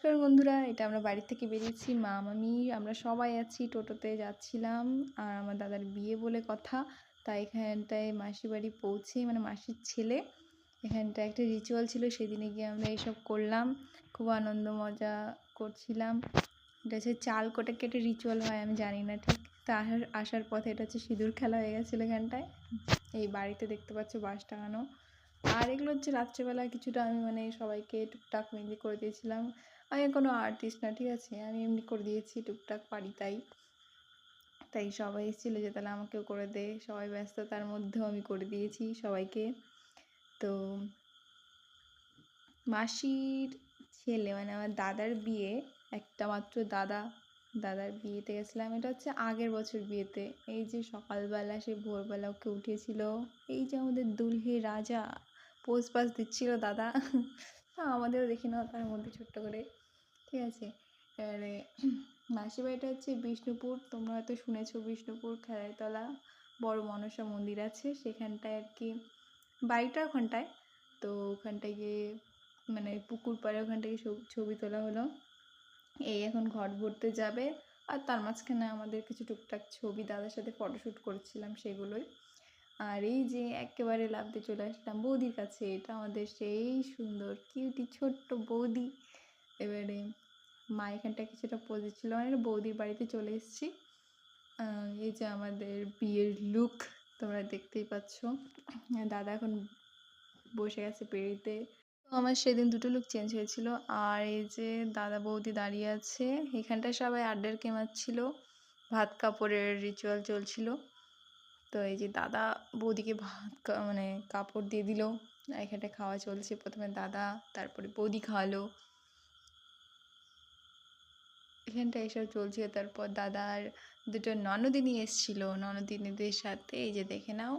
নমস্কার বন্ধুরা, এটা আমরা বাড়ি থেকে বেরিয়েছি মা মামি আমরা সবাই আছি, টোটোতে যাচ্ছিলাম। আর আমার দাদার বিয়ে বলে কথা, তাই এখানটায় মাসি বাড়ি পৌঁছে মানে মাসির ছেলে এখানটায় একটা রিচুয়াল ছিল, সেদিনে গিয়ে আমরা এইসব করলাম, খুব আনন্দ মজা করছিলাম। এটা হচ্ছে চাল কোটে কেটে রিচুয়াল হয়, আমি জানি না ঠিক। তা আসার পথে এটা হচ্ছে সিঁদুর খেলা হয়ে গেছিলো এখানটায়। এই বাড়িতে দেখতে পাচ্ছ বাঁশ টাঙানো। আর এগুলো হচ্ছে রাত্রেবেলা কিছুটা আমি মানে সবাইকে টুকটাক মেহেন্দি করে দিয়েছিলাম। আমি কোনো আর্টিস্ট না, ঠিক আছে, আমি এমনি করে দিয়েছি, টুকটাক পারি তাই সবাই এসেছিলো যে তাহলে আমাকেও করে দে, সবাই ব্যস্ততার মধ্যেও আমি করে দিয়েছি সবাইকে। তো মাসির ছেলে মানে আমার দাদার বিয়ে, একটা মাত্র দাদার বিয়েতে গেছিলাম। এটা হচ্ছে আগের বছর বিয়েতে। এই যে সকালবেলা সে ভোরবেলা ওকে উঠিয়েছিল, এই যে আমাদের দুলহে রাজা পোজ পাস দিচ্ছিল দাদা। আমাদেরও দেখি নাও তার মধ্যে ছোট্ট করে, ঠিক আছে। এবারে মাসির বাড়িটা হচ্ছে বিষ্ণুপুর, তোমরা হয়তো শুনেছো বিষ্ণুপুর খেলাইতলা বড় মনসা মন্দির আছে সেখানটায় আর কি বাড়িটা ওখানটায়। তো ওখানটায় গিয়ে মানে পুকুর পাড়ে ওখান থেকে ছবি তোলা হলো। এই এখন ঘট ভরতে যাবে, আর তার মাঝখানে আমাদের কিছু টুকটাক ছবি দাদার সাথে ফটোশ্যুট করেছিলাম সেগুলোই। আর এই যে একেবারে লাফ দিয়ে চলে আসলাম বৌদির কাছে, এটা আমাদের সেই সুন্দর কিউটি ছোট্ট বৌদি। এবারে মা এখানটা কিছুটা পোজে ছিল, মানে বৌদির বাড়িতে চলে এসেছি। এই যে আমাদের বিয়ের লুক তোমরা দেখতেই পাচ্ছ। দাদা এখন বসে গেছে পেড়িতে। তো আমার সেদিন দুটো লুক চেঞ্জ হয়েছিল। আর এই যে দাদা বৌদি দাঁড়িয়ে আছে, এখানটায় সবাই আড্ডার কে মারছিল, ভাত কাপড়ের রিচুয়াল চলছিল। তো এই যে দাদা বৌদিকে মানে কাপড় দিয়ে দিল, এখানটায় খাওয়া চলছে। প্রথমে দাদা, তারপরে বৌদি খাওয়ালো, এখানটা এসব চলছে। তারপর দাদার দুটো ননদিনী এসেছিলো, ননদিনীদের সাথে এই যে দেখে নাও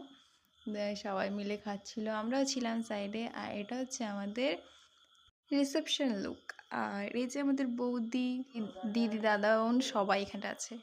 সবাই মিলে খাচ্ছিল, আমরাও ছিলাম সাইডে। আর এটা হচ্ছে আমাদের রিসেপশন লুক। আর এই যে আমাদের বৌদি, দিদি, দাদা, বোন সবাই এখানটা আছে।